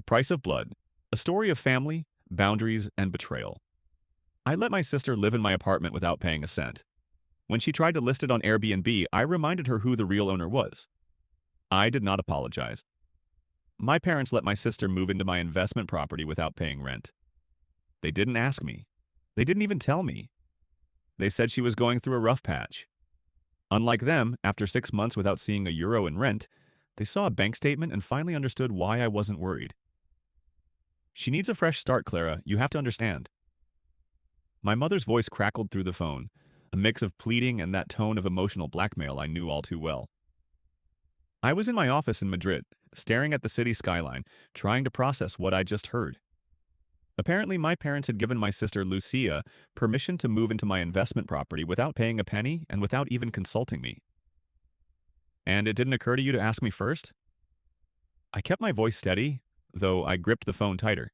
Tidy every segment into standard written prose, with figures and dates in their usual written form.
Price of Blood, a story of family, boundaries, and betrayal. I let my sister live in my apartment without paying a cent. When she tried to list it on Airbnb, I reminded her who the real owner was. I did not apologize. My parents let my sister move into my investment property without paying rent. They didn't ask me. They didn't even tell me. They said she was going through a rough patch. Unlike them, after 6 months without seeing a euro in rent, they saw a bank statement and finally understood why I wasn't worried. She needs a fresh start, Clara. You have to understand. My mother's voice crackled through the phone, a mix of pleading and that tone of emotional blackmail I knew all too well. I was in my office in Madrid, staring at the city skyline, trying to process what I just heard. Apparently, my parents had given my sister Lucia permission to move into my investment property without paying a penny and without even consulting me. And it didn't occur to you to ask me first? I kept my voice steady, though I gripped the phone tighter.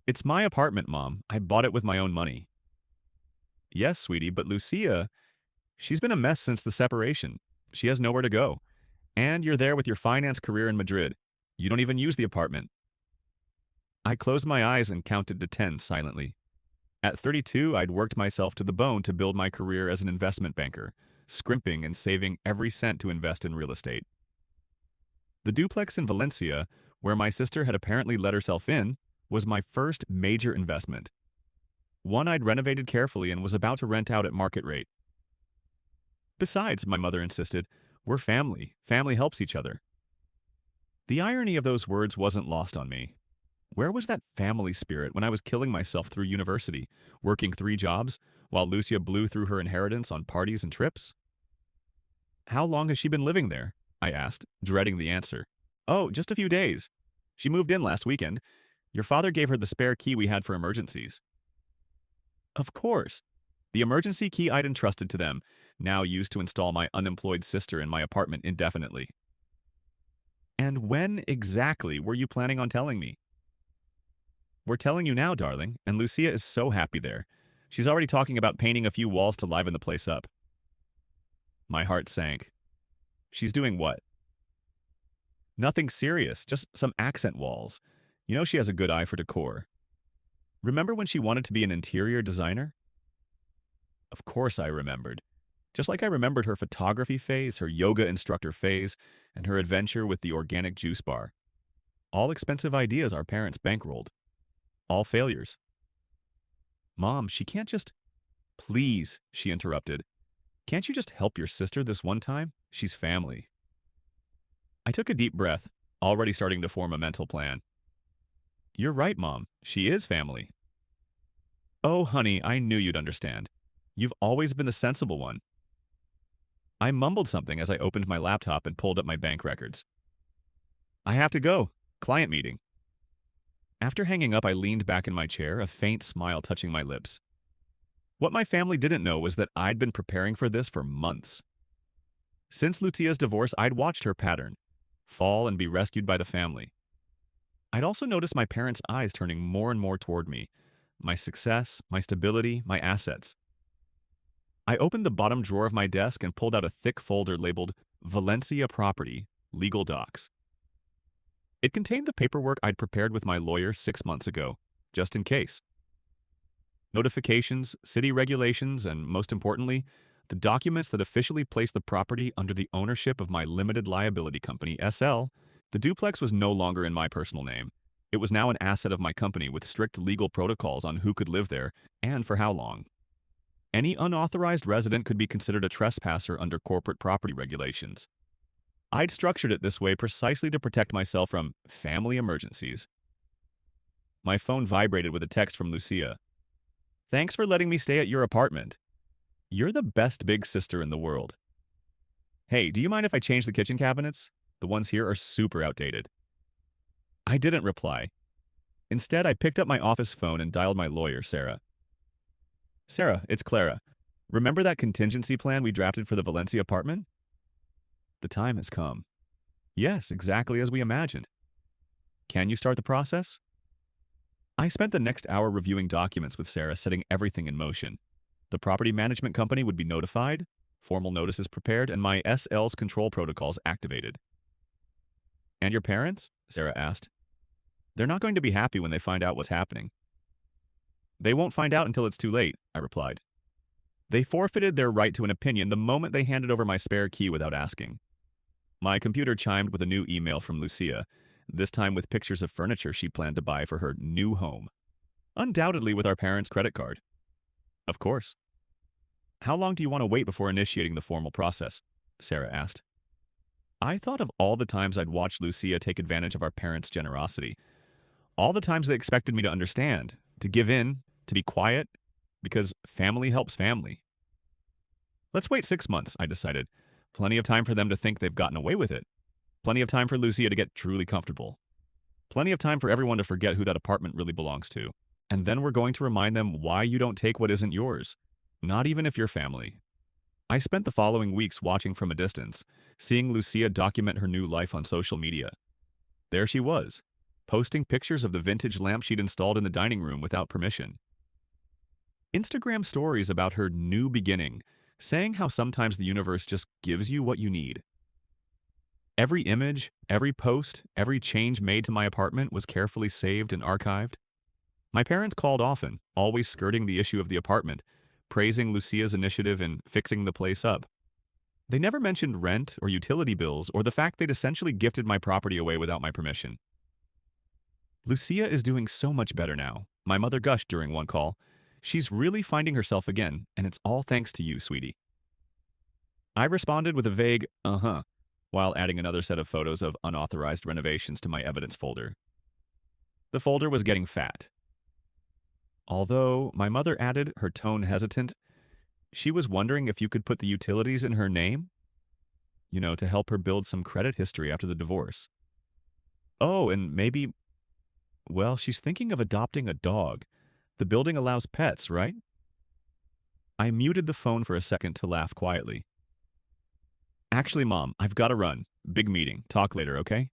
It's my apartment, Mom. I bought it with my own money. Yes, sweetie, but Lucia, she's been a mess since the separation. She has nowhere to go. And you're there with your finance career in Madrid. You don't even use the apartment. I closed my eyes and counted to 10 silently. At 32, I'd worked myself to the bone to build my career as an investment banker, scrimping and saving every cent to invest in real estate. The duplex in Valencia, where my sister had apparently let herself in, was my first major investment. One I'd renovated carefully and was about to rent out at market rate. Besides, my mother insisted, we're family. Family helps each other. The irony of those words wasn't lost on me. Where was that family spirit when I was killing myself through university, working 3 jobs, while Lucia blew through her inheritance on parties and trips? How long has she been living there? I asked, dreading the answer. Oh, just a few days. She moved in last weekend. Your father gave her the spare key we had for emergencies. Of course. The emergency key I'd entrusted to them, now used to install my unemployed sister in my apartment indefinitely. And when exactly were you planning on telling me? We're telling you now, darling, and Lucia is so happy there. She's already talking about painting a few walls to liven the place up. My heart sank. She's doing what? Nothing serious, just some accent walls. You know she has a good eye for decor. Remember when she wanted to be an interior designer? Of course I remembered. Just like I remembered her photography phase, her yoga instructor phase, and her adventure with the organic juice bar. All expensive ideas our parents bankrolled. All failures. Mom, she can't just... Please, she interrupted. Can't you just help your sister this one time? She's family. I took a deep breath, already starting to form a mental plan. You're right, Mom. She is family. Oh, honey, I knew you'd understand. You've always been the sensible one. I mumbled something as I opened my laptop and pulled up my bank records. I have to go. Client meeting. After hanging up, I leaned back in my chair, a faint smile touching my lips. What my family didn't know was that I'd been preparing for this for months. Since Lucia's divorce, I'd watched her pattern, fall and be rescued by the family. I'd also noticed my parents' eyes turning more and more toward me, my success, my stability, my assets. I opened the bottom drawer of my desk and pulled out a thick folder labeled Valencia Property, Legal Docs. It contained the paperwork I'd prepared with my lawyer 6 months ago, just in case. Notifications, city regulations, and most importantly, the documents that officially placed the property under the ownership of my limited liability company, SL. The duplex was no longer in my personal name. It was now an asset of my company with strict legal protocols on who could live there and for how long. Any unauthorized resident could be considered a trespasser under corporate property regulations. I'd structured it this way precisely to protect myself from family emergencies. My phone vibrated with a text from Lucia. Thanks for letting me stay at your apartment. You're the best big sister in the world. Hey, do you mind if I change the kitchen cabinets? The ones here are super outdated. I didn't reply. Instead, I picked up my office phone and dialed my lawyer, Sarah. Sarah, it's Clara. Remember that contingency plan we drafted for the Valencia apartment? The time has come. Yes, exactly as we imagined. Can you start the process? I spent the next hour reviewing documents with Sarah, setting everything in motion. The property management company would be notified, formal notices prepared, and my SL's control protocols activated. And your parents? Sarah asked. They're not going to be happy when they find out what's happening. They won't find out until it's too late, I replied. They forfeited their right to an opinion the moment they handed over my spare key without asking. My computer chimed with a new email from Lucia, this time with pictures of furniture she planned to buy for her new home. Undoubtedly with our parents' credit card. Of course. How long do you want to wait before initiating the formal process? Sarah asked. I thought of all the times I'd watched Lucia take advantage of our parents' generosity. All the times they expected me to understand, to give in, to be quiet, because family helps family. Let's wait 6 months, I decided. Plenty of time for them to think they've gotten away with it. Plenty of time for Lucia to get truly comfortable. Plenty of time for everyone to forget who that apartment really belongs to. And then we're going to remind them why you don't take what isn't yours, not even if you're family. I spent the following weeks watching from a distance, seeing Lucia document her new life on social media. There she was, posting pictures of the vintage lamp she'd installed in the dining room without permission. Instagram stories about her new beginning, saying how sometimes the universe just gives you what you need. Every image, every post, every change made to my apartment was carefully saved and archived. My parents called often, always skirting the issue of the apartment, praising Lucia's initiative in fixing the place up. They never mentioned rent or utility bills or the fact they'd essentially gifted my property away without my permission. Lucia is doing so much better now, my mother gushed during one call. She's really finding herself again, and it's all thanks to you, sweetie. I responded with a vague, uh-huh, while adding another set of photos of unauthorized renovations to my evidence folder. The folder was getting fat. Although, my mother added, her tone hesitant, she was wondering if you could put the utilities in her name? To help her build some credit history after the divorce. Oh, and maybe, well, she's thinking of adopting a dog. The building allows pets, right? I muted the phone for a second to laugh quietly. Actually, Mom, I've got to run. Big meeting. Talk later, okay?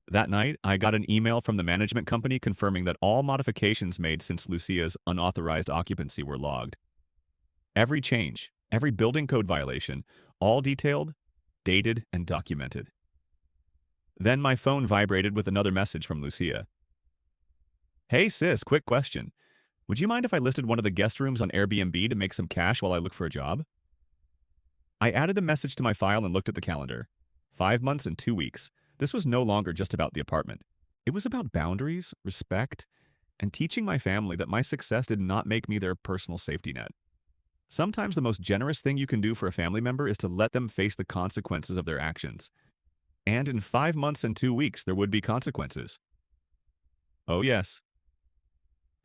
That night, I got an email from the management company confirming that all modifications made since Lucia's unauthorized occupancy were logged. Every change, every building code violation, all detailed, dated, and documented. Then my phone vibrated with another message from Lucia. Hey sis, quick question. Would you mind if I listed one of the guest rooms on Airbnb to make some cash while I look for a job? I added the message to my file and looked at the calendar. 5 months and 2 weeks. This was no longer just about the apartment. It was about boundaries, respect, and teaching my family that my success did not make me their personal safety net. Sometimes the most generous thing you can do for a family member is to let them face the consequences of their actions. And in 5 months and 2 weeks, there would be consequences. Oh yes.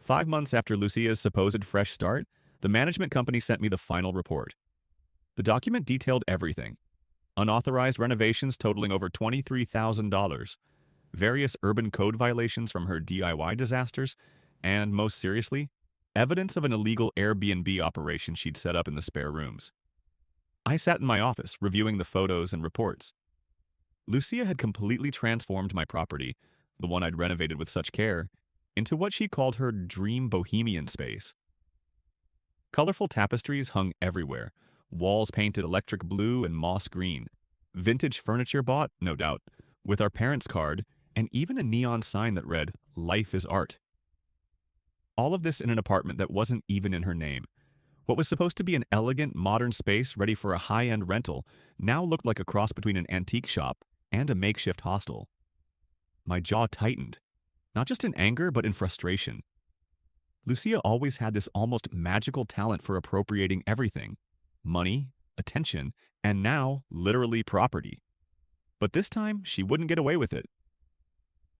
5 months after Lucia's supposed fresh start, the management company sent me the final report. The document detailed everything. Unauthorized renovations totaling over $23,000, various urban code violations from her DIY disasters, and, most seriously, evidence of an illegal Airbnb operation she'd set up in the spare rooms. I sat in my office, reviewing the photos and reports. Lucia had completely transformed my property, the one I'd renovated with such care, into what she called her dream bohemian space. Colorful tapestries hung everywhere, walls painted electric blue and moss green, vintage furniture bought, no doubt, with our parents' card, and even a neon sign that read, "Life is Art." All of this in an apartment that wasn't even in her name. What was supposed to be an elegant, modern space ready for a high-end rental now looked like a cross between an antique shop and a makeshift hostel. My jaw tightened, not just in anger, but in frustration. Lucia always had this almost magical talent for appropriating everything. Money, attention, and now, literally, property. But this time, she wouldn't get away with it.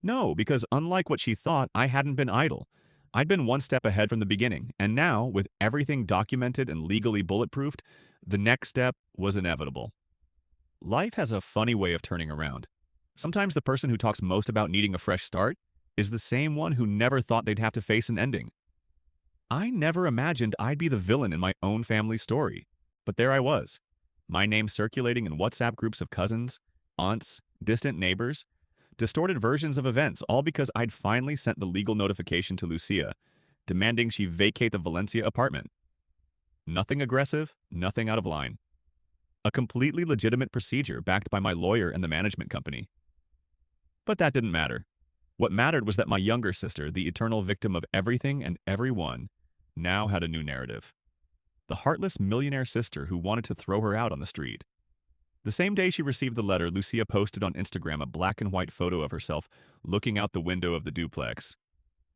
No, because unlike what she thought, I hadn't been idle. I'd been one step ahead from the beginning, and now, with everything documented and legally bulletproofed, the next step was inevitable. Life has a funny way of turning around. Sometimes the person who talks most about needing a fresh start is the same one who never thought they'd have to face an ending. I never imagined I'd be the villain in my own family story. But there I was, my name circulating in WhatsApp groups of cousins, aunts, distant neighbors, distorted versions of events, all because I'd finally sent the legal notification to Lucia, demanding she vacate the Valencia apartment. Nothing aggressive, nothing out of line. A completely legitimate procedure backed by my lawyer and the management company. But that didn't matter. What mattered was that my younger sister, the eternal victim of everything and everyone, now had a new narrative. The heartless millionaire sister who wanted to throw her out on the street. The same day she received the letter, Lucia posted on Instagram a black and white photo of herself looking out the window of the duplex.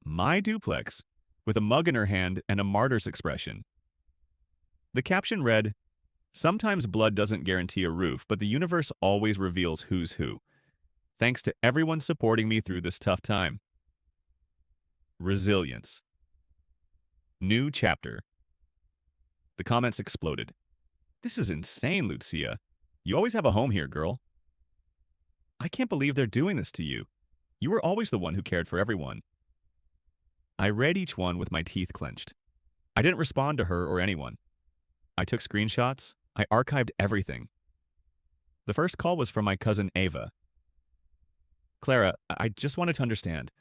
My duplex, with a mug in her hand and a martyr's expression. The caption read, "Sometimes blood doesn't guarantee a roof, but the universe always reveals who's who. Thanks to everyone supporting me through this tough time." Resilience. New chapter. The comments exploded. "This is insane, Lucia. You always have a home here, girl. I can't believe they're doing this to you. You were always the one who cared for everyone." I read each one with my teeth clenched. I didn't respond to her or anyone. I took screenshots. I archived everything. The first call was from my cousin Ava. "Clara, I just wanted to understand.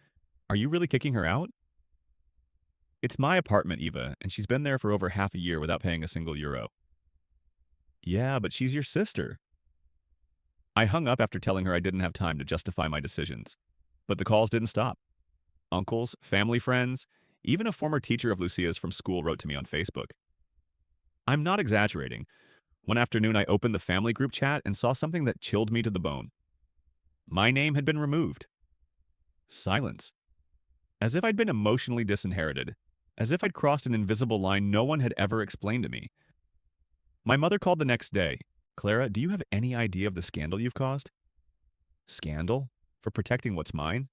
Are you really kicking her out?" "It's my apartment, Eva, and she's been there for over half a year without paying a single euro." "Yeah, but she's your sister." I hung up after telling her I didn't have time to justify my decisions. But the calls didn't stop. Uncles, family friends, even a former teacher of Lucia's from school wrote to me on Facebook. I'm not exaggerating. One afternoon, I opened the family group chat and saw something that chilled me to the bone. My name had been removed. Silence. As if I'd been emotionally disinherited. As if I'd crossed an invisible line no one had ever explained to me. My mother called the next day. "Clara, do you have any idea of the scandal you've caused?" Scandal? For protecting what's mine?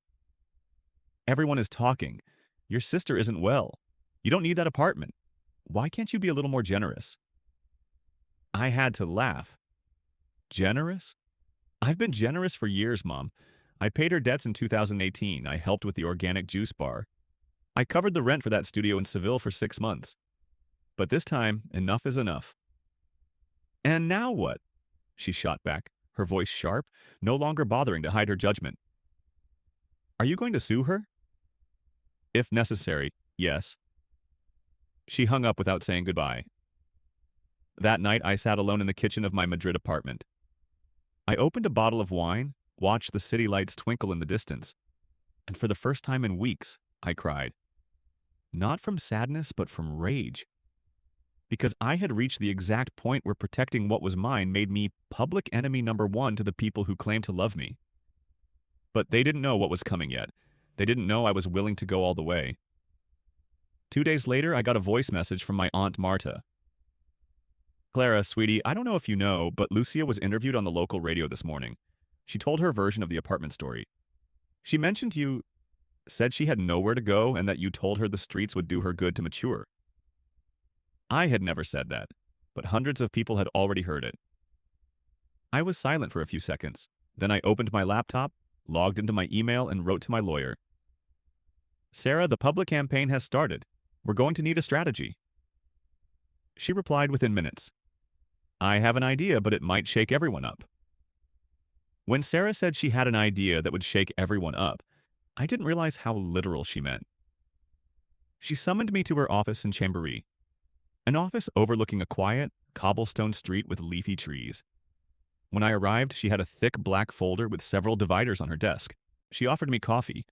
"Everyone is talking. Your sister isn't well. You don't need that apartment. Why can't you be a little more generous?" I had to laugh. Generous? I've been generous for years, Mom. I paid her debts in 2018. I helped with the organic juice bar. I covered the rent for that studio in Seville for 6 months. But this time, enough is enough. "And now what?" she shot back, her voice sharp, no longer bothering to hide her judgment. "Are you going to sue her?" "If necessary, yes." She hung up without saying goodbye. That night, I sat alone in the kitchen of my Madrid apartment. I opened a bottle of wine, watched the city lights twinkle in the distance, and for the first time in weeks, I cried. Not from sadness, but from rage. Because I had reached the exact point where protecting what was mine made me public enemy number one to the people who claimed to love me. But they didn't know what was coming yet. They didn't know I was willing to go all the way. 2 days later, I got a voice message from my Aunt Marta. "Clara, sweetie, I don't know if you know, but Lucia was interviewed on the local radio this morning. She told her version of the apartment story. She mentioned you, said she had nowhere to go and that you told her the streets would do her good to mature." I had never said that, but hundreds of people had already heard it. I was silent for a few seconds. Then I opened my laptop, logged into my email, and wrote to my lawyer. "Sarah, the public campaign has started. We're going to need a strategy." She replied within minutes. "I have an idea, but it might shake everyone up." When Sarah said she had an idea that would shake everyone up, I didn't realize how literal she meant. She summoned me to her office in Chambéry, an office overlooking a quiet, cobblestone street with leafy trees. When I arrived, she had a thick black folder with several dividers on her desk. She offered me coffee.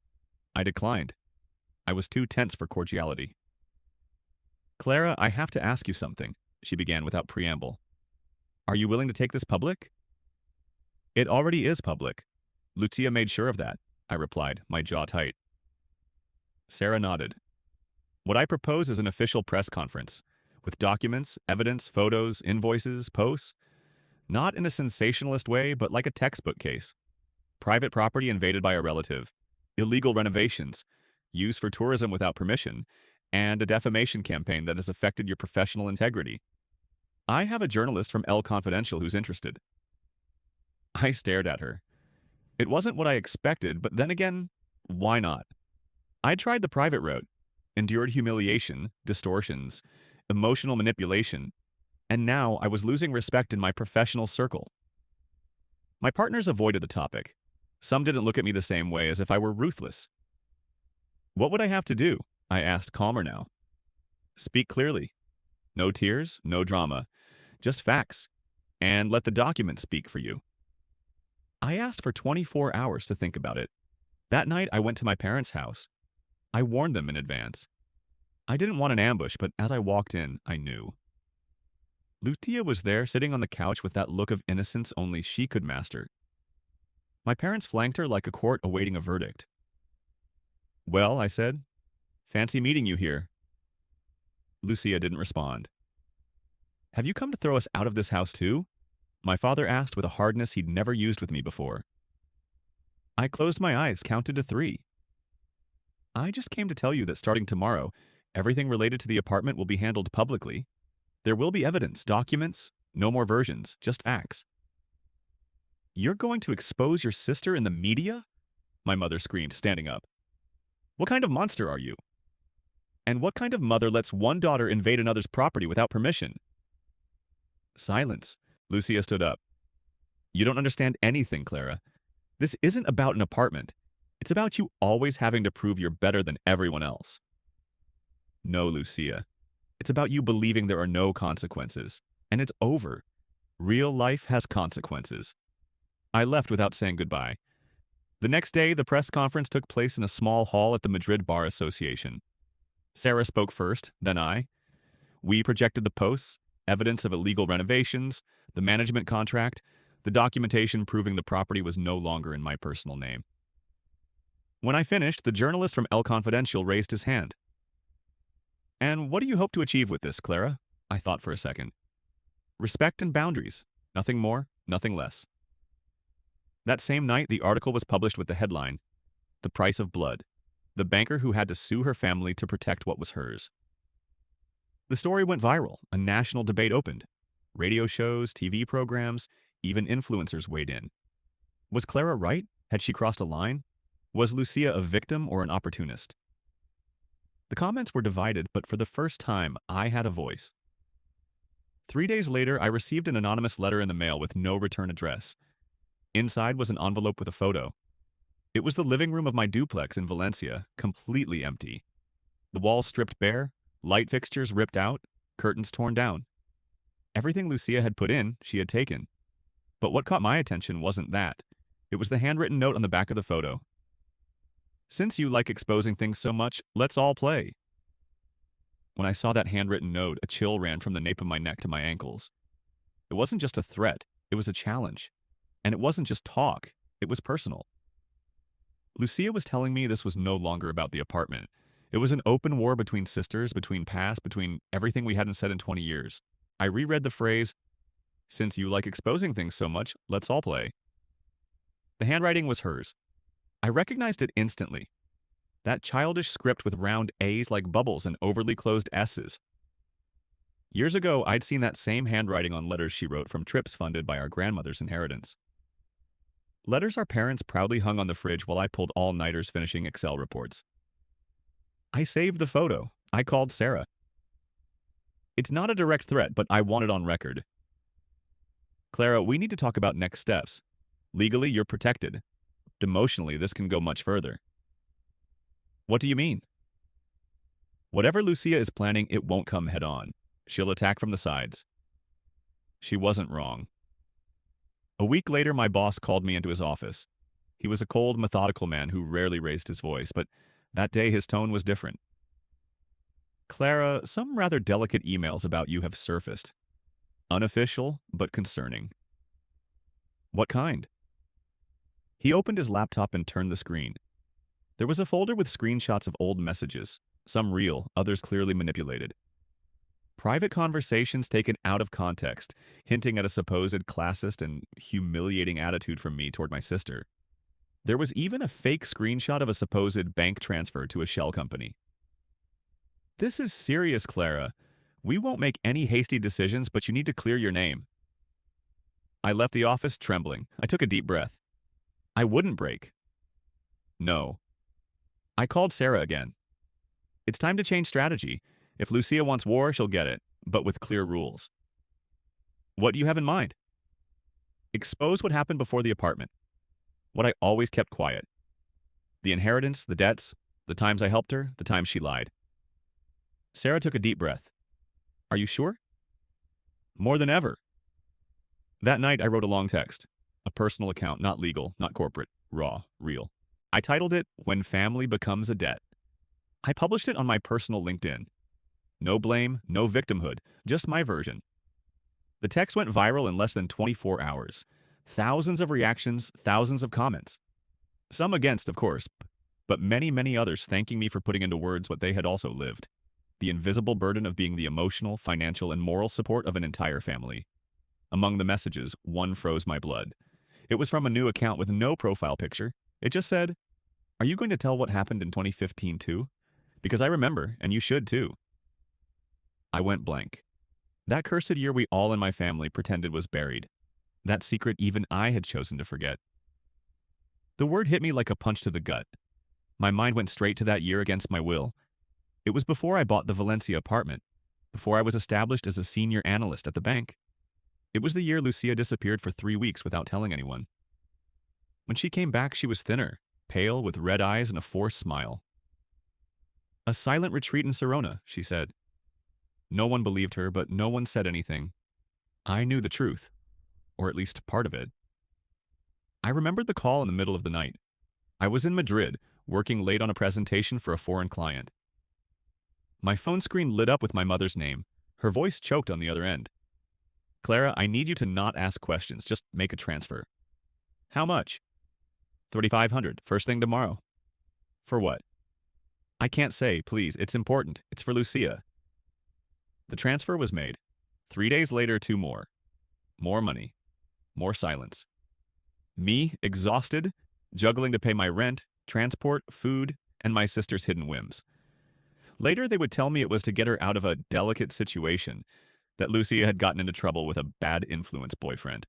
I declined. I was too tense for cordiality. "Clara, I have to ask you something," she began without preamble. "Are you willing to take this public?" "It already is public. Lucia made sure of that," I replied, my jaw tight. Sarah nodded. "What I propose is an official press conference, with documents, evidence, photos, invoices, posts. Not in a sensationalist way, but like a textbook case. Private property invaded by a relative, illegal renovations, use for tourism without permission, and a defamation campaign that has affected your professional integrity. I have a journalist from El Confidential who's interested." I stared at her. It wasn't what I expected, but then again, why not? I tried the private route, endured humiliation, distortions, emotional manipulation, and now I was losing respect in my professional circle. My partners avoided the topic. Some didn't look at me the same way, as if I were ruthless. "What would I have to do?" I asked, calmer now. "Speak clearly. No tears, no drama. Just facts. And let the documents speak for you." I asked for 24 hours to think about it. That night, I went to my parents' house. I warned them in advance. I didn't want an ambush, but as I walked in, I knew. Lucia was there, sitting on the couch with that look of innocence only she could master. My parents flanked her like a court awaiting a verdict. "Well," I said, "fancy meeting you here." Lucia didn't respond. "Have you come to throw us out of this house too?" My father asked with a hardness he'd never used with me before. I closed my eyes, counted to 3. "I just came to tell you that starting tomorrow, everything related to the apartment will be handled publicly. There will be evidence, documents, no more versions, just facts." "You're going to expose your sister in the media?" My mother screamed, standing up. "What kind of monster are you? And what kind of mother lets one daughter invade another's property without permission?" Silence. Lucia stood up. "You don't understand anything, Clara. This isn't about an apartment. It's about you always having to prove you're better than everyone else." "No, Lucia. It's about you believing there are no consequences. And it's over. Real life has consequences." I left without saying goodbye. The next day, the press conference took place in a small hall at the Madrid Bar Association. Sarah spoke first, then I. We projected the posts, evidence of illegal renovations, the management contract, the documentation proving the property was no longer in my personal name. When I finished, the journalist from El Confidencial raised his hand. "And what do you hope to achieve with this, Clara?" I thought for a second. "Respect and boundaries. Nothing more, nothing less." That same night, the article was published with the headline, "The Price of Blood, the banker who had to sue her family to protect what was hers." The story went viral. A national debate opened. Radio shows, TV programs, even influencers weighed in. Was Clara right? Had she crossed a line? Was Lucia a victim or an opportunist? The comments were divided, but for the first time, I had a voice. 3 days later, I received an anonymous letter in the mail with no return address. Inside was an envelope with a photo. It was the living room of my duplex in Valencia, completely empty. The walls stripped bare, light fixtures ripped out, curtains torn down. Everything Lucia had put in, she had taken. But what caught my attention wasn't that. It was the handwritten note on the back of the photo. "Since you like exposing things so much, let's all play." When I saw that handwritten note, a chill ran from the nape of my neck to my ankles. It wasn't just a threat, it was a challenge. And it wasn't just talk, it was personal. Lucia was telling me this was no longer about the apartment. It was an open war between sisters, between past, between everything we hadn't said in 20 years. I reread the phrase, "Since you like exposing things so much, let's all play." The handwriting was hers. I recognized it instantly. That childish script with round A's like bubbles and overly closed S's. Years ago, I'd seen that same handwriting on letters she wrote from trips funded by our grandmother's inheritance. Letters our parents proudly hung on the fridge while I pulled all-nighters finishing Excel reports. I saved the photo. I called Sarah. "It's not a direct threat, but I want it on record. Clara, we need to talk about next steps. Legally, you're protected. Emotionally, this can go much further." "What do you mean?" "Whatever Lucia is planning, it won't come head-on. She'll attack from the sides." She wasn't wrong. A week later, my boss called me into his office. He was a cold, methodical man who rarely raised his voice, but that day his tone was different. "Clara, some rather delicate emails about you have surfaced. Unofficial, but concerning." "What kind?" He opened his laptop and turned the screen. There was a folder with screenshots of old messages, some real, others clearly manipulated. Private conversations taken out of context, hinting at a supposed classist and humiliating attitude from me toward my sister. There was even a fake screenshot of a supposed bank transfer to a shell company. "This is serious, Clara. We won't make any hasty decisions, but you need to clear your name." I left the office trembling. I took a deep breath. I wouldn't break. No. I called Sarah again. "It's time to change strategy. If Lucia wants war, she'll get it, but with clear rules." "What do you have in mind?" "Expose what happened before the apartment. What I always kept quiet. The inheritance, the debts, the times I helped her, the times she lied." Sarah took a deep breath. "Are you sure?" "More than ever." That night, I wrote a long text. A personal account, not legal, not corporate. Raw, real. I titled it When Family Becomes a Debt. I published it on my personal LinkedIn. No blame, no victimhood, just my version. The text went viral in less than 24 hours. Thousands of reactions, thousands of comments. Some against, of course, but many, many others thanking me for putting into words what they had also lived. The invisible burden of being the emotional, financial, and moral support of an entire family. Among the messages, one froze my blood. It was from a new account with no profile picture. It just said, "Are you going to tell what happened in 2015 too? Because I remember, and you should too." I went blank. That cursed year we all in my family pretended was buried. That secret even I had chosen to forget. The word hit me like a punch to the gut. My mind went straight to that year against my will. It was before I bought the Valencia apartment, before I was established as a senior analyst at the bank. It was the year Lucia disappeared for 3 weeks without telling anyone. When she came back, she was thinner, pale, with red eyes and a forced smile. "A silent retreat in Serona," she said. No one believed her, but no one said anything. I knew the truth, or at least part of it. I remembered the call in the middle of the night. I was in Madrid, working late on a presentation for a foreign client. My phone screen lit up with my mother's name. Her voice choked on the other end. "Clara, I need you to not ask questions. Just make a transfer." "How much?" 3,500, first thing tomorrow." "For what?" "I can't say, please. It's important. It's for Lucia." The transfer was made. 3 days later, 2 more. More money. More silence. Me, exhausted, juggling to pay my rent, transport, food, and my sister's hidden whims. Later, they would tell me it was to get her out of a delicate situation, that Lucia had gotten into trouble with a bad influence boyfriend.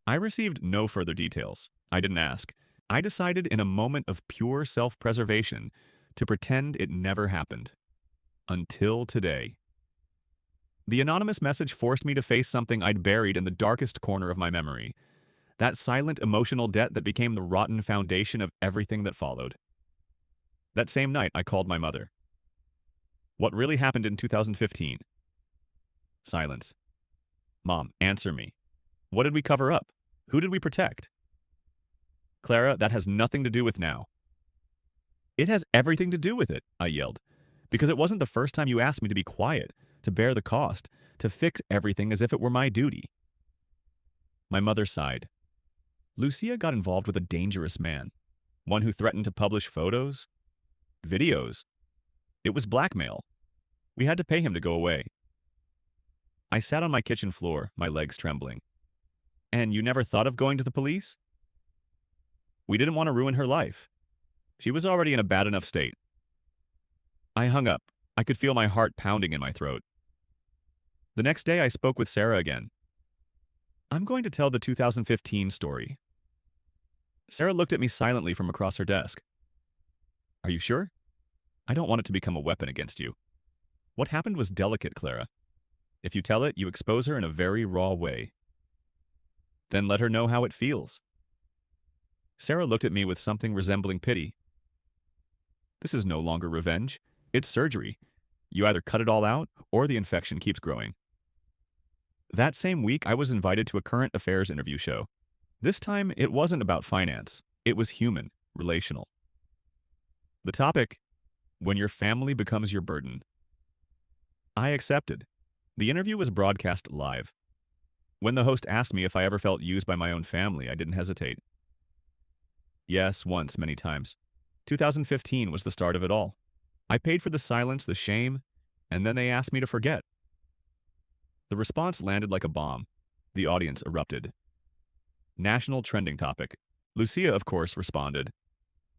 I received no further details. I didn't ask. I decided in a moment of pure self-preservation to pretend it never happened. Until today. The anonymous message forced me to face something I'd buried in the darkest corner of my memory. That silent emotional debt that became the rotten foundation of everything that followed. That same night, I called my mother. "What really happened in 2015? Silence. "Mom, answer me. What did we cover up? Who did we protect?" "Clara, that has nothing to do with now." "It has everything to do with it," I yelled. "Because it wasn't the first time you asked me to be quiet, to bear the cost, to fix everything as if it were my duty." My mother sighed. Lucia got involved with a dangerous man. One who threatened to publish photos, videos. It was blackmail. We had to pay him to go away. I sat on my kitchen floor, my legs trembling. "And you never thought of going to the police?" "We didn't want to ruin her life. She was already in a bad enough state." I hung up. I could feel my heart pounding in my throat. The next day, I spoke with Sarah again. "I'm going to tell the 2015 story." Sarah looked at me silently from across her desk. "Are you sure? I don't want it to become a weapon against you. What happened was delicate, Clara. If you tell it, you expose her in a very raw way. Then let her know how it feels." Sarah looked at me with something resembling pity. "This is no longer revenge. It's surgery. You either cut it all out, or the infection keeps growing." That same week, I was invited to a current affairs interview show. This time, it wasn't about finance. It was human, relational. The topic, when your family becomes your burden. I accepted. The interview was broadcast live. When the host asked me if I ever felt used by my own family, I didn't hesitate. Yes, once, many times. 2015 was the start of it all. I paid for the silence, the shame, and then they asked me to forget. The response landed like a bomb. The audience erupted. National trending topic. Lucia, of course, responded.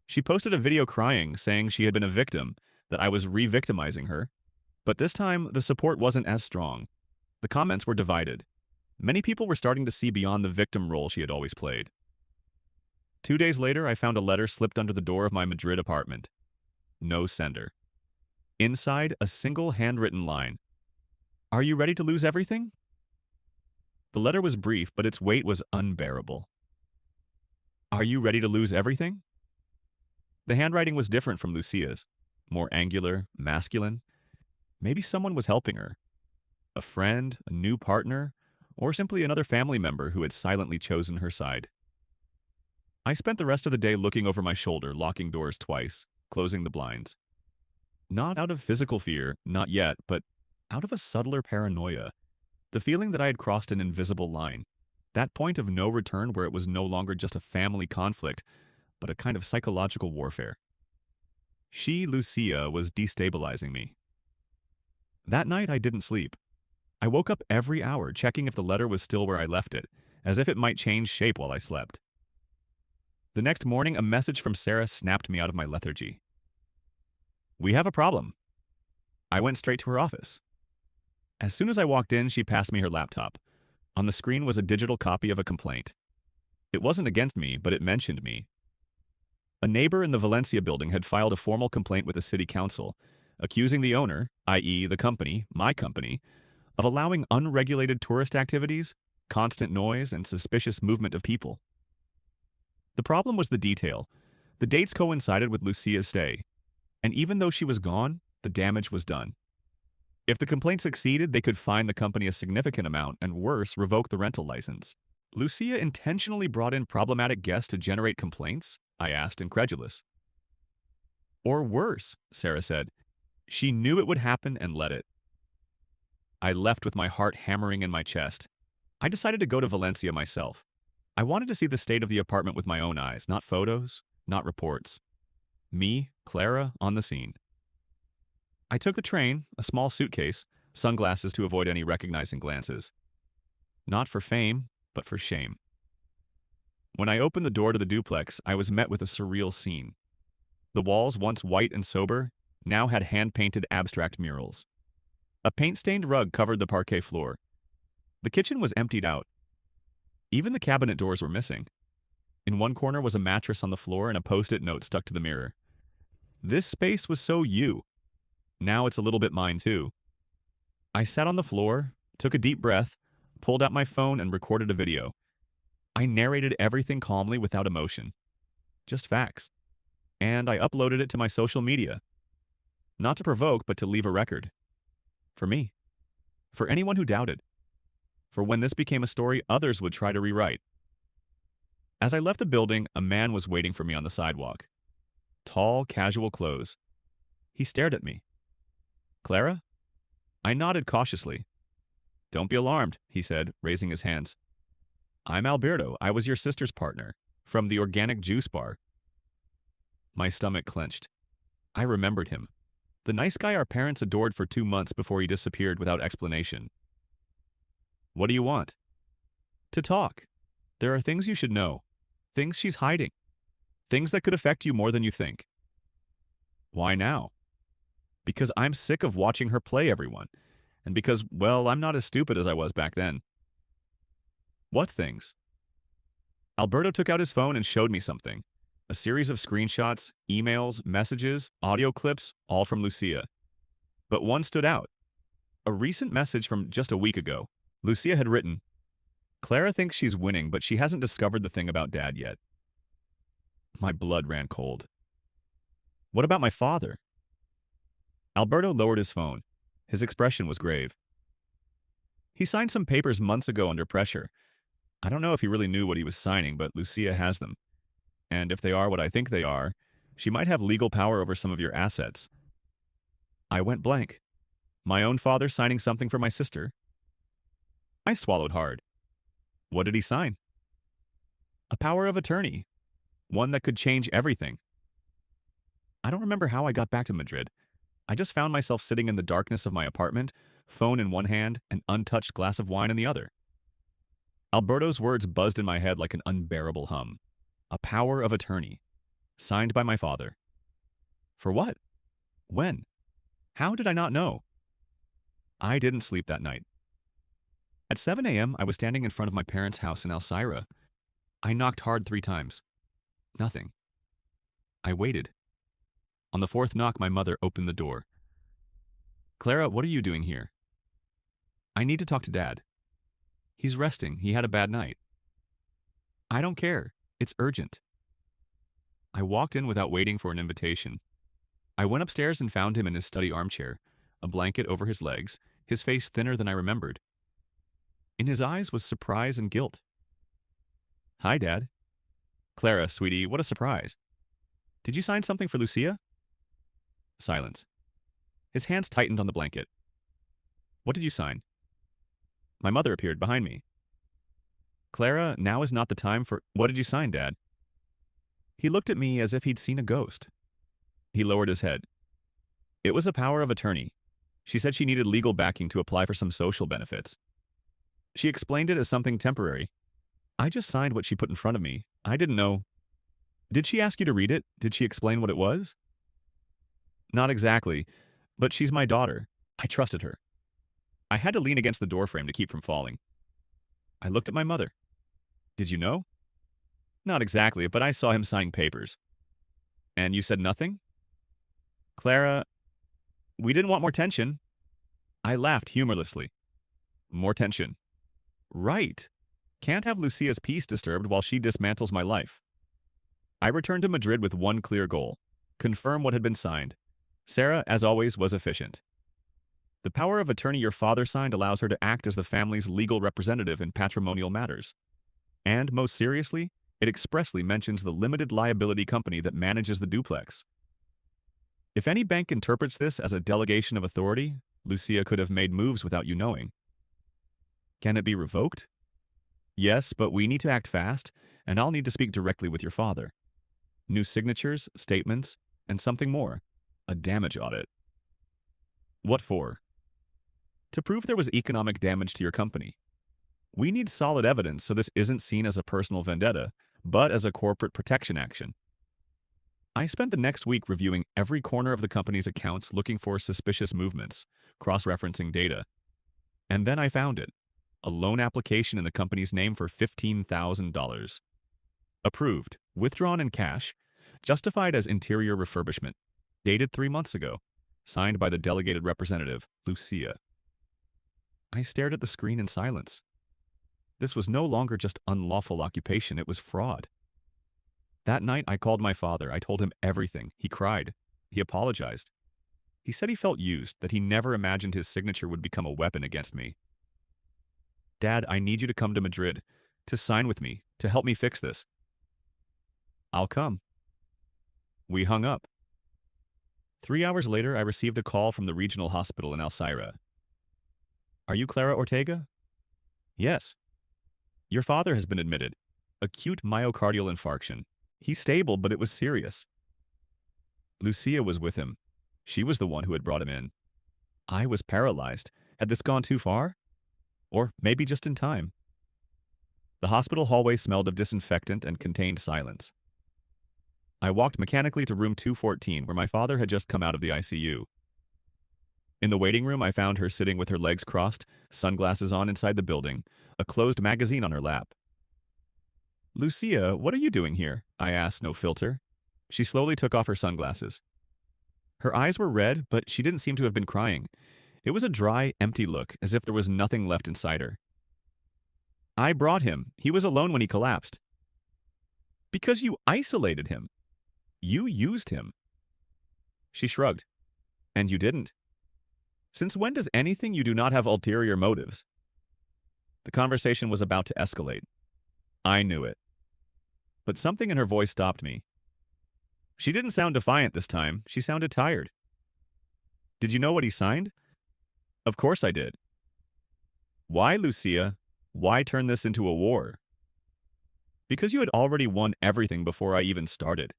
She posted a video crying, saying she had been a victim, that I was re-victimizing her. But this time, the support wasn't as strong. The comments were divided. Many people were starting to see beyond the victim role she had always played. 2 days later, I found a letter slipped under the door of my Madrid apartment. No sender. Inside, a single handwritten line. "Are you ready to lose everything?" The letter was brief, but its weight was unbearable. "Are you ready to lose everything?" The handwriting was different from Lucia's. More angular, masculine. Maybe someone was helping her. A friend, a new partner, or simply another family member who had silently chosen her side. I spent the rest of the day looking over my shoulder, locking doors twice, closing the blinds. Not out of physical fear, not yet, but out of a subtler paranoia. The feeling that I had crossed an invisible line. That point of no return where it was no longer just a family conflict, but a kind of psychological warfare. She, Lucia, was destabilizing me. That night I didn't sleep. I woke up every hour, checking if the letter was still where I left it, as if it might change shape while I slept. The next morning, a message from Sarah snapped me out of my lethargy. "We have a problem." I went straight to her office. As soon as I walked in, she passed me her laptop. On the screen was a digital copy of a complaint. It wasn't against me, but it mentioned me. A neighbor in the Valencia building had filed a formal complaint with the city council, accusing the owner, i.e. the company, my company, of allowing unregulated tourist activities, constant noise, and suspicious movement of people. The problem was the detail. The dates coincided with Lucia's stay, and even though she was gone, the damage was done. If the complaint succeeded, they could fine the company a significant amount and, worse, revoke the rental license. Lucia intentionally brought in problematic guests to generate complaints? I asked, incredulous. Or worse, Sarah said. She knew it would happen and let it. I left with my heart hammering in my chest. I decided to go to Valencia myself. I wanted to see the state of the apartment with my own eyes, not photos, not reports. Me, Clara, on the scene. I took the train, a small suitcase, sunglasses to avoid any recognizing glances. Not for fame, but for shame. When I opened the door to the duplex, I was met with a surreal scene. The walls, once white and sober, now had hand-painted abstract murals. A paint-stained rug covered the parquet floor. The kitchen was emptied out. Even the cabinet doors were missing. In one corner was a mattress on the floor and a post-it note stuck to the mirror. This space was so you. Now it's a little bit mine too. I sat on the floor, took a deep breath, pulled out my phone and recorded a video. I narrated everything calmly without emotion. Just facts. And I uploaded it to my social media. Not to provoke, but to leave a record. For me. For anyone who doubted. For when this became a story others would try to rewrite. As I left the building, a man was waiting for me on the sidewalk. Tall, casual clothes. He stared at me. "Clara?" I nodded cautiously. "Don't be alarmed," he said, raising his hands. "I'm Alberto. I was your sister's partner, from the organic juice bar." My stomach clenched. I remembered him. The nice guy our parents adored for 2 months before he disappeared without explanation. "What do you want?" "To talk. There are things you should know. Things she's hiding. Things that could affect you more than you think." "Why now?" "Because I'm sick of watching her play everyone. And because, well, I'm not as stupid as I was back then." "What things?" Alberto took out his phone and showed me something. A series of screenshots, emails, messages, audio clips, all from Lucia. But one stood out. A recent message from just a week ago. Lucia had written, "Clara thinks she's winning, but she hasn't discovered the thing about Dad yet." My blood ran cold. "What about my father?" Alberto lowered his phone. His expression was grave. "He signed some papers months ago under pressure. I don't know if he really knew what he was signing, but Lucia has them. And if they are what I think they are, she might have legal power over some of your assets." I went blank. My own father signing something for my sister? I swallowed hard. What did he sign? A power of attorney. One that could change everything. I don't remember how I got back to Madrid. I just found myself sitting in the darkness of my apartment, phone in one hand, an untouched glass of wine in the other. Alberto's words buzzed in my head like an unbearable hum. A power of attorney. Signed by my father. For what? When? How did I not know? I didn't sleep that night. At 7 a.m., I was standing in front of my parents' house in Alcira. I knocked hard 3 times. Nothing. I waited. On the 4th knock, my mother opened the door. "Clara, what are you doing here?" "I need to talk to Dad." "He's resting. He had a bad night." "I don't care. It's urgent." I walked in without waiting for an invitation. I went upstairs and found him in his study armchair, a blanket over his legs, his face thinner than I remembered. In his eyes was surprise and guilt. "Hi, Dad." Clara, sweetie, what a surprise. Did you sign something for Lucia? Silence. His hands tightened on the blanket. What did you sign? My mother appeared behind me. Clara, now is not the time for— What did you sign, Dad? He looked at me as if he'd seen a ghost. He lowered his head. It was a power of attorney. She said she needed legal backing to apply for some social benefits. She explained it as something temporary. I just signed what she put in front of me. I didn't know. Did she ask you to read it? Did she explain what it was? Not exactly, but she's my daughter. I trusted her. I had to lean against the doorframe to keep from falling. I looked at my mother. Did you know? Not exactly, but I saw him signing papers. And you said nothing? Clara, we didn't want more tension. I laughed humorlessly. More tension. Right. Can't have Lucia's peace disturbed while she dismantles my life. I returned to Madrid with one clear goal: confirm what had been signed. Sarah, as always, was efficient. The power of attorney your father signed allows her to act as the family's legal representative in patrimonial matters. And, most seriously, it expressly mentions the limited liability company that manages the duplex. If any bank interprets this as a delegation of authority, Lucia could have made moves without you knowing. Can it be revoked? Yes, but we need to act fast, and I'll need to speak directly with your father. New signatures, statements, and something more: a damage audit. What for? To prove there was economic damage to your company. We need solid evidence so this isn't seen as a personal vendetta, but as a corporate protection action. I spent the next week reviewing every corner of the company's accounts looking for suspicious movements, cross-referencing data. And then I found it: a loan application in the company's name for $15,000. Approved, withdrawn in cash, justified as interior refurbishment, dated 3 months ago, signed by the delegated representative, Lucia. I stared at the screen in silence. This was no longer just unlawful occupation, it was fraud. That night, I called my father. I told him everything. He cried. He apologized. He said he felt used, that he never imagined his signature would become a weapon against me. Dad, I need you to come to Madrid, to sign with me, to help me fix this. I'll come. We hung up. 3 hours later, I received a call from the regional hospital in Alcira. Are you Clara Ortega? Yes. Your father has been admitted. Acute myocardial infarction. He's stable, but it was serious. Lucia was with him. She was the one who had brought him in. I was paralyzed. Had this gone too far? Or maybe just in time. The hospital hallway smelled of disinfectant and contained silence. I walked mechanically to room 214, where my father had just come out of the ICU. In the waiting room, I found her sitting with her legs crossed, sunglasses on inside the building, a closed magazine on her lap. Lucia, what are you doing here? I asked, no filter. She slowly took off her sunglasses. Her eyes were red, but she didn't seem to have been crying. It was a dry, empty look, as if there was nothing left inside her. I brought him. He was alone when he collapsed. Because you isolated him. You used him. She shrugged. And you didn't. Since when does anything you do not have ulterior motives? The conversation was about to escalate. I knew it. But something in her voice stopped me. She didn't sound defiant this time. She sounded tired. Did you know what he signed? Of course I did. Why, Lucia? Why turn this into a war? Because you had already won everything before I even started.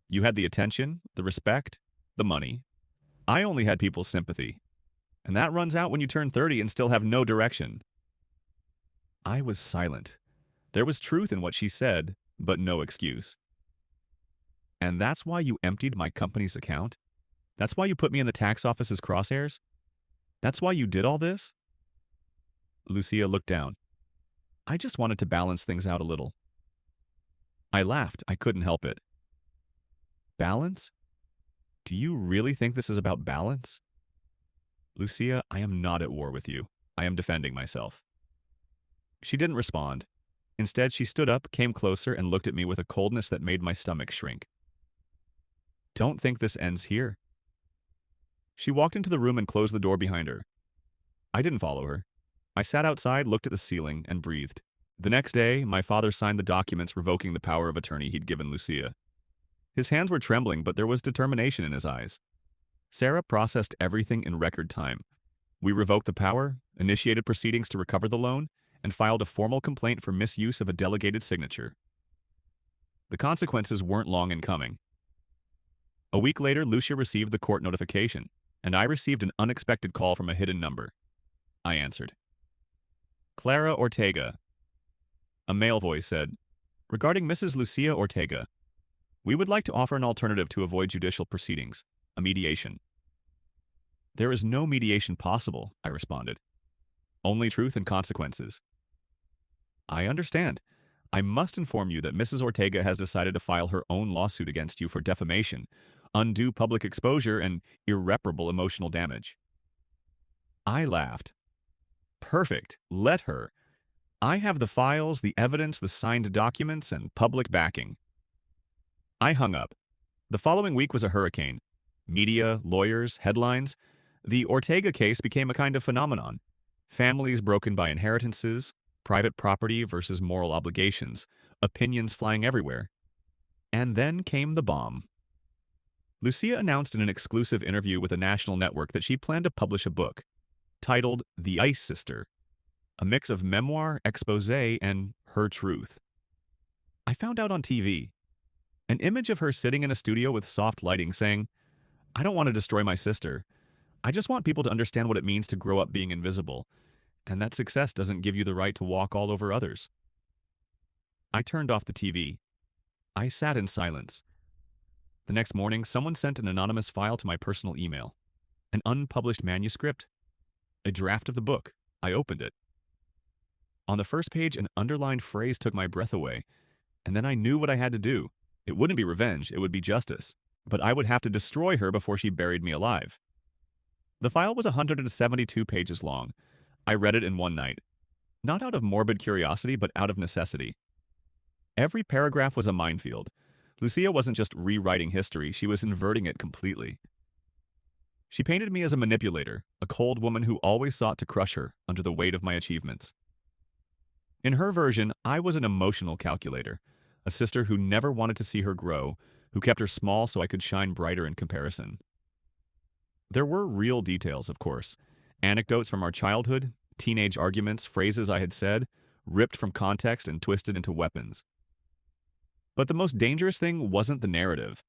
You had the attention, the respect, the money. I only had people's sympathy. And that runs out when you turn 30 and still have no direction. I was silent. There was truth in what she said, but no excuse. And that's why you emptied my company's account? That's why you put me in the tax office's crosshairs? That's why you did all this? Lucia looked down. I just wanted to balance things out a little. I laughed. I couldn't help it. Balance? Do you really think this is about balance? Lucia, I am not at war with you. I am defending myself. She didn't respond. Instead, she stood up, came closer, and looked at me with a coldness that made my stomach shrink. Don't think this ends here. She walked into the room and closed the door behind her. I didn't follow her. I sat outside, looked at the ceiling, and breathed. The next day, my father signed the documents revoking the power of attorney he'd given Lucia. His hands were trembling, but there was determination in his eyes. Sarah processed everything in record time. We revoked the power, initiated proceedings to recover the loan, and filed a formal complaint for misuse of a delegated signature. The consequences weren't long in coming. A week later, Lucia received the court notification, and I received an unexpected call from a hidden number. I answered. Clara Ortega. A male voice said, "Regarding Mrs. Lucia Ortega, we would like to offer an alternative to avoid judicial proceedings, a mediation." "There is no mediation possible," I responded. "Only truth and consequences." "I understand. I must inform you that Mrs. Ortega has decided to file her own lawsuit against you for defamation, undue public exposure, and irreparable emotional damage." I laughed. "Perfect. Let her. I have the files, the evidence, the signed documents, and public backing." I hung up. The following week was a hurricane. Media, lawyers, headlines. The Ortega case became a kind of phenomenon. Families broken by inheritances, private property versus moral obligations, opinions flying everywhere. And then came the bomb. Lucia announced in an exclusive interview with a national network that she planned to publish a book titled The Ice Sister, a mix of memoir, exposé, and her truth. I found out on TV. An image of her sitting in a studio with soft lighting saying, "I don't want to destroy my sister. I just want people to understand what it means to grow up being invisible, and that success doesn't give you the right to walk all over others." I turned off the TV. I sat in silence. The next morning, someone sent an anonymous file to my personal email. An unpublished manuscript. A draft of the book. I opened it. On the first page, an underlined phrase took my breath away, and then I knew what I had to do. It wouldn't be revenge, it would be justice. But I would have to destroy her before she buried me alive. The file was 172 pages long. I read it in one night. Not out of morbid curiosity, but out of necessity. Every paragraph was a minefield. Lucia wasn't just rewriting history, she was inverting it completely. She painted me as a manipulator, a cold woman who always sought to crush her under the weight of my achievements. In her version, I was an emotional calculator, a sister who never wanted to see her grow, who kept her small so I could shine brighter in comparison. There were real details, of course. Anecdotes from our childhood, teenage arguments, phrases I had said, ripped from context and twisted into weapons. But the most dangerous thing wasn't the narrative.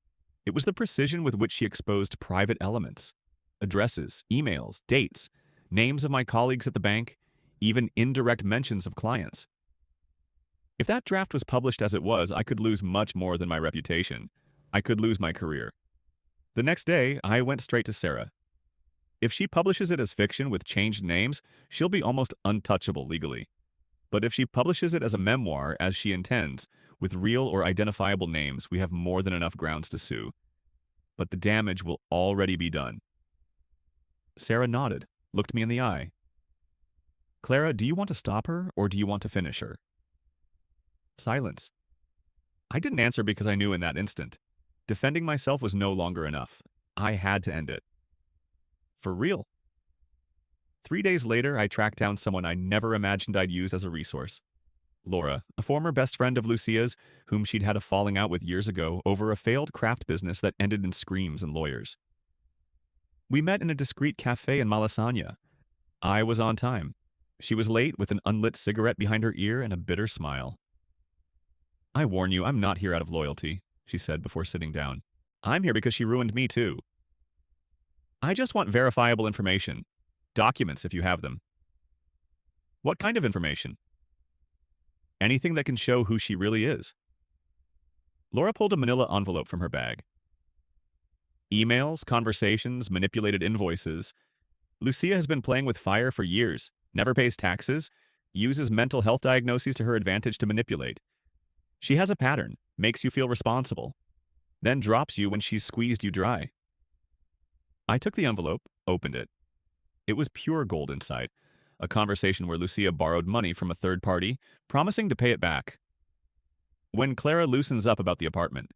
It was the precision with which she exposed private elements. Addresses, emails, dates, names of my colleagues at the bank, even indirect mentions of clients. If that draft was published as it was, I could lose much more than my reputation. I could lose my career. The next day, I went straight to Sarah. If she publishes it as fiction with changed names, she'll be almost untouchable legally. But if she publishes it as a memoir, as she intends, with real or identifiable names, we have more than enough grounds to sue. But the damage will already be done. Sarah nodded, looked me in the eye. "Clara, do you want to stop her, or do you want to finish her?" Silence. I didn't answer because I knew in that instant. Defending myself was no longer enough. I had to end it. For real. 3 days later, I tracked down someone I never imagined I'd use as a resource. Laura, a former best friend of Lucia's, whom she'd had a falling out with years ago over a failed craft business that ended in screams and lawyers. We met in a discreet cafe in Malasaña. I was on time. She was late with an unlit cigarette behind her ear and a bitter smile. "I warn you, I'm not here out of loyalty," she said before sitting down. "I'm here because she ruined me too. I just want verifiable information. Documents if you have them." "What kind of information?" "Anything that can show who she really is." Laura pulled a manila envelope from her bag. Emails, conversations, manipulated invoices. Lucia has been playing with fire for years, never pays taxes, uses mental health diagnoses to her advantage to manipulate. She has a pattern, makes you feel responsible, then drops you when she's squeezed you dry. I took the envelope, opened it. It was pure gold inside, a conversation where Lucia borrowed money from a third party, promising to pay it back. When Clara loosens up about the apartment.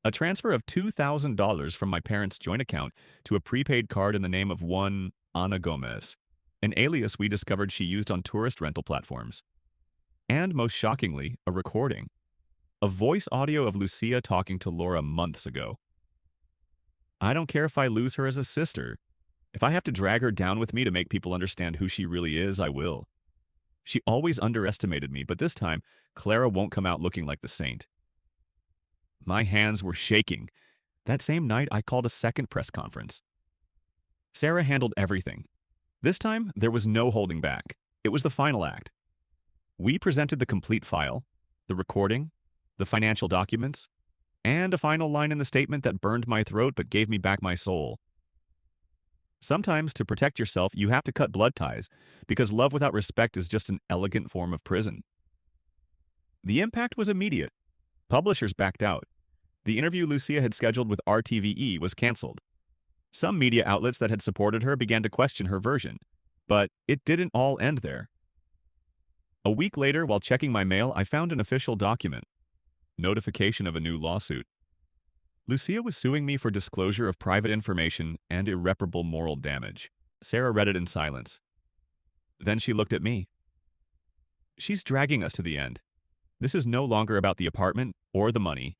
A transfer of $2,000 from my parents' joint account to a prepaid card in the name of one Ana Gomez, an alias we discovered she used on tourist rental platforms. And most shockingly, a recording. A voice audio of Lucia talking to Laura months ago. I don't care if I lose her as a sister. If I have to drag her down with me to make people understand who she really is, I will. She always underestimated me, but this time, Clara won't come out looking like the saint. My hands were shaking. That same night, I called a second press conference. Sarah handled everything. This time, there was no holding back. It was the final act. We presented the complete file, the recording, the financial documents, and a final line in the statement that burned my throat but gave me back my soul. Sometimes, to protect yourself, you have to cut blood ties, because love without respect is just an elegant form of prison. The impact was immediate. Publishers backed out. The interview Lucia had scheduled with RTVE was canceled. Some media outlets that had supported her began to question her version. But it didn't all end there. A week later, while checking my mail, I found an official document. Notification of a new lawsuit. Lucia was suing me for disclosure of private information and irreparable moral damage. Sarah read it in silence. Then she looked at me. She's dragging us to the end. This is no longer about the apartment or the money.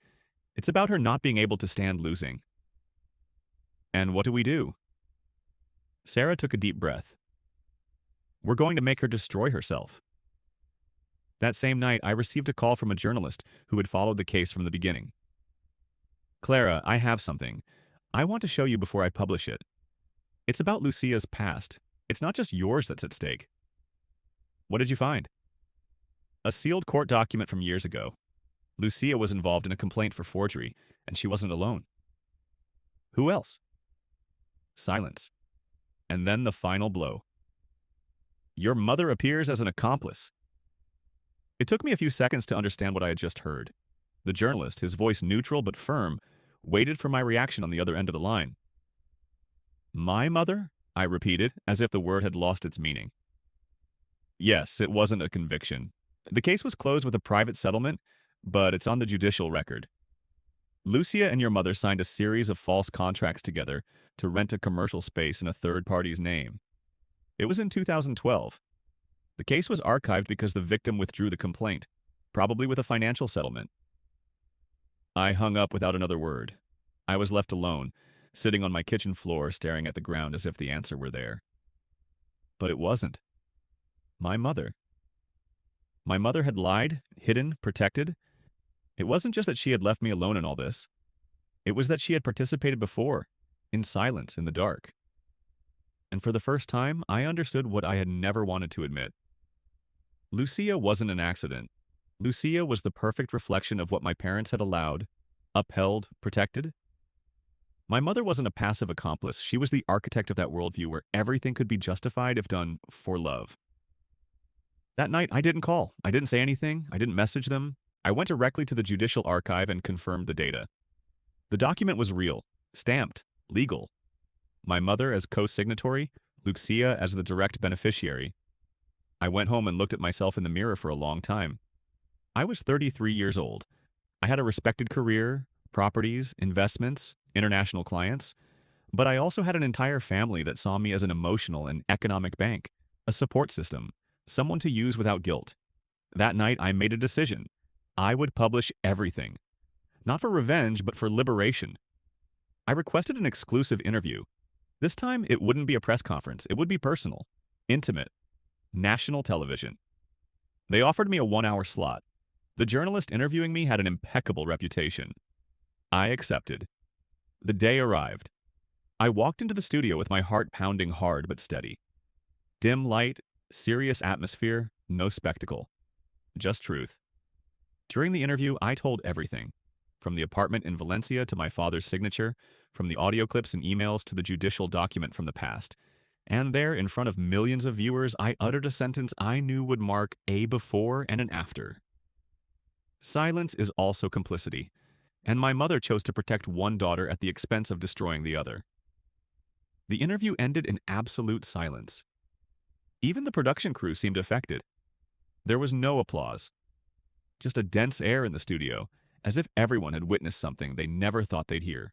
It's about her not being able to stand losing. And what do? Sarah took a deep breath. We're going to make her destroy herself. That same night, I received a call from a journalist who had followed the case from the beginning. Clara, I have something. I want to show you before I publish it. It's about Lucia's past. It's not just yours that's at stake. What did you find? A sealed court document from years ago. Lucia was involved in a complaint for forgery, and she wasn't alone. Who else? Silence. And then the final blow. Your mother appears as an accomplice. It took me a few seconds to understand what I had just heard. The journalist, his voice neutral but firm, waited for my reaction on the other end of the line. My mother? I repeated, as if the word had lost its meaning. Yes, it wasn't a conviction. The case was closed with a private settlement, but it's on the judicial record. Lucia and your mother signed a series of false contracts together to rent a commercial space in a third party's name. It was in 2012. The case was archived because the victim withdrew the complaint, probably with a financial settlement. I hung up without another word. I was left alone, sitting on my kitchen floor staring at the ground as if the answer were there. But it wasn't. My mother. My mother had lied, hidden, protected. It wasn't just that she had left me alone in all this. It was that she had participated before, in silence, in the dark. And for the first time, I understood what I had never wanted to admit. Lucia wasn't an accident. Lucia was the perfect reflection of what my parents had allowed, upheld, protected. My mother wasn't a passive accomplice. She was the architect of that worldview where everything could be justified if done for love. That night, I didn't call. I didn't say anything. I didn't message them. I went directly to the judicial archive and confirmed the data. The document was real, stamped, legal. My mother as co-signatory, Lucia as the direct beneficiary. I went home and looked at myself in the mirror for a long time. I was 33 years old. I had a respected career, properties, investments, international clients, but I also had an entire family that saw me as an emotional and economic bank, a support system, someone to use without guilt. That night, I made a decision. I would publish everything. Not for revenge, but for liberation. I requested an exclusive interview. This time, it wouldn't be a press conference. It would be personal, intimate, national television. They offered me a 1-hour slot. The journalist interviewing me had an impeccable reputation. I accepted. The day arrived. I walked into the studio with my heart pounding hard but steady. Dim light, serious atmosphere, no spectacle. Just truth. During the interview, I told everything. From the apartment in Valencia to my father's signature, from the audio clips and emails to the judicial document from the past. And there, in front of millions of viewers, I uttered a sentence I knew would mark a before and an after. Silence is also complicity, and my mother chose to protect one daughter at the expense of destroying the other. The interview ended in absolute silence. Even the production crew seemed affected. There was no applause. Just a dense air in the studio, as if everyone had witnessed something they never thought they'd hear.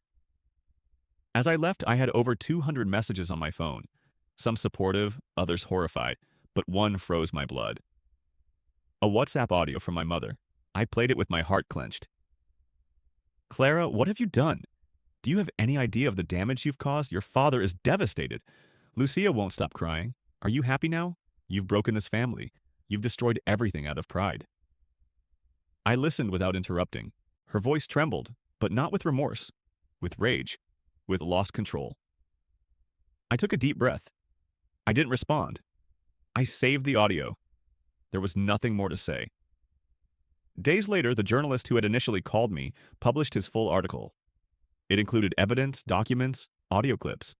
As I left, I had over 200 messages on my phone, some supportive, others horrified, but one froze my blood. A WhatsApp audio from my mother. I played it with my heart clenched. Clara, what have you done? Do you have any idea of the damage you've caused? Your father is devastated. Lucia won't stop crying. Are you happy now? You've broken this family. You've destroyed everything out of pride. I listened without interrupting. Her voice trembled, but not with remorse, with rage, with lost control. I took a deep breath. I didn't respond. I saved the audio. There was nothing more to say. Days later, the journalist who had initially called me published his full article. It included evidence, documents, audio clips.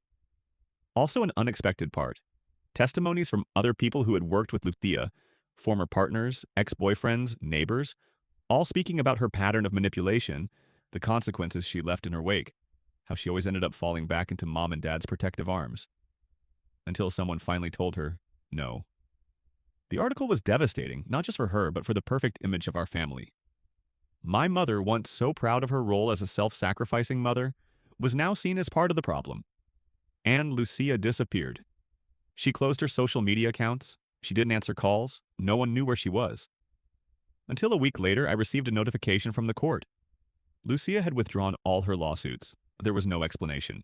Also an unexpected part. Testimonies from other people who had worked with Lucia, former partners, ex-boyfriends, neighbors, all speaking about her pattern of manipulation, the consequences she left in her wake, how she always ended up falling back into mom and dad's protective arms. Until someone finally told her, no. The article was devastating, not just for her, but for the perfect image of our family. My mother, once so proud of her role as a self-sacrificing mother, was now seen as part of the problem. And Lucia disappeared. She closed her social media accounts. She didn't answer calls. No one knew where she was. Until a week later, I received a notification from the court. Lucia had withdrawn all her lawsuits. There was no explanation.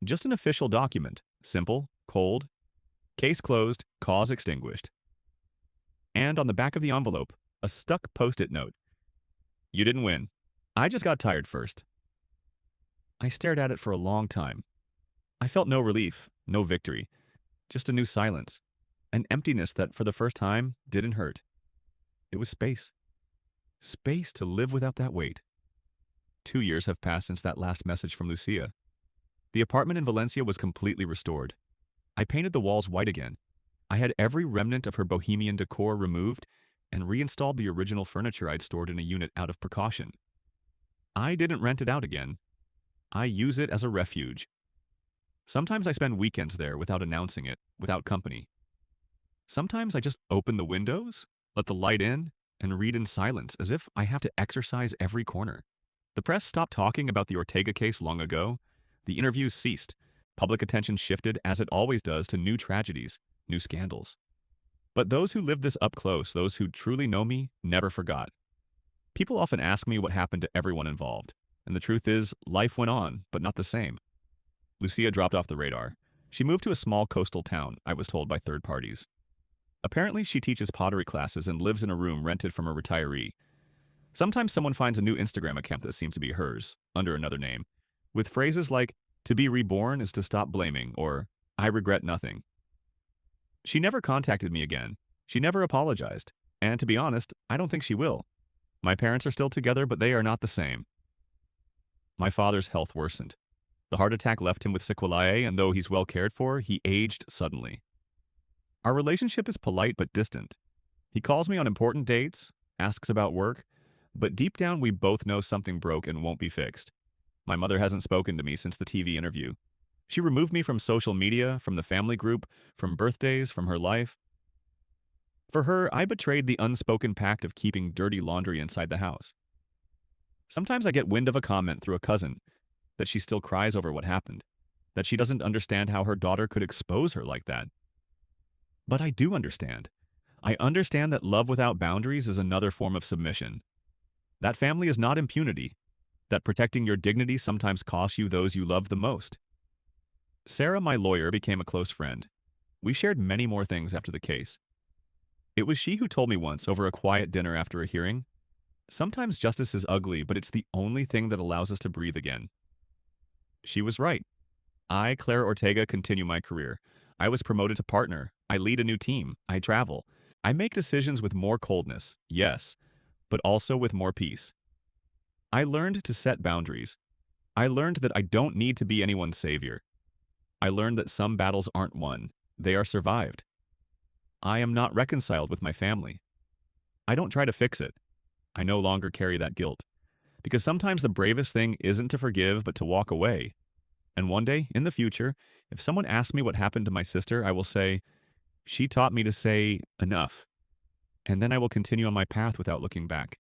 Just an official document. Simple, cold. Case closed, cause extinguished. And on the back of the envelope, a stuck post-it note. You didn't win. I just got tired first. I stared at it for a long time. I felt no relief, no victory, just a new silence, an emptiness that for the first time didn't hurt. It was space. Space to live without that weight. 2 years have passed since that last message from Lucia. The apartment in Valencia was completely restored. I painted the walls white again. I had every remnant of her bohemian decor removed and reinstalled the original furniture I'd stored in a unit out of precaution. I didn't rent it out again. I use it as a refuge. Sometimes I spend weekends there without announcing it, without company. Sometimes I just open the windows, let the light in, and read in silence as if I have to exercise every corner. The press stopped talking about the Ortega case long ago. The interviews ceased. Public attention shifted, as it always does, to new tragedies, new scandals. But those who lived this up close, those who truly know me, never forgot. People often ask me what happened to everyone involved, and the truth is, life went on, but not the same. Lucia dropped off the radar. She moved to a small coastal town, I was told by third parties. Apparently, she teaches pottery classes and lives in a room rented from a retiree. Sometimes someone finds a new Instagram account that seems to be hers, under another name, with phrases like, "To be reborn is to stop blaming," or "I regret nothing." She never contacted me again. She never apologized. And to be honest, I don't think she will. My parents are still together, but they are not the same. My father's health worsened. The heart attack left him with sequelae, and though he's well cared for, he aged suddenly. Our relationship is polite but distant. He calls me on important dates, asks about work, but deep down we both know something broke and won't be fixed. My mother hasn't spoken to me since the TV interview. She removed me from social media, from the family group, from birthdays, from her life. For her, I betrayed the unspoken pact of keeping dirty laundry inside the house. Sometimes I get wind of a comment through a cousin that she still cries over what happened, that she doesn't understand how her daughter could expose her like that. But I do understand. I understand that love without boundaries is another form of submission. That family is not impunity, that protecting your dignity sometimes costs you those you love the most. Sarah, my lawyer, became a close friend. We shared many more things after the case. It was she who told me once, over a quiet dinner after a hearing, sometimes justice is ugly, but it's the only thing that allows us to breathe again. She was right. I, Clara Ortega, continue my career. I was promoted to partner. I lead a new team. I travel. I make decisions with more coldness, yes, but also with more peace. I learned to set boundaries. I learned that I don't need to be anyone's savior. I learned that some battles aren't won. They are survived. I am not reconciled with my family. I don't try to fix it. I no longer carry that guilt. Because sometimes the bravest thing isn't to forgive, but to walk away. And one day, in the future, if someone asks me what happened to my sister, I will say, "She taught me to say enough." And then I will continue on my path without looking back.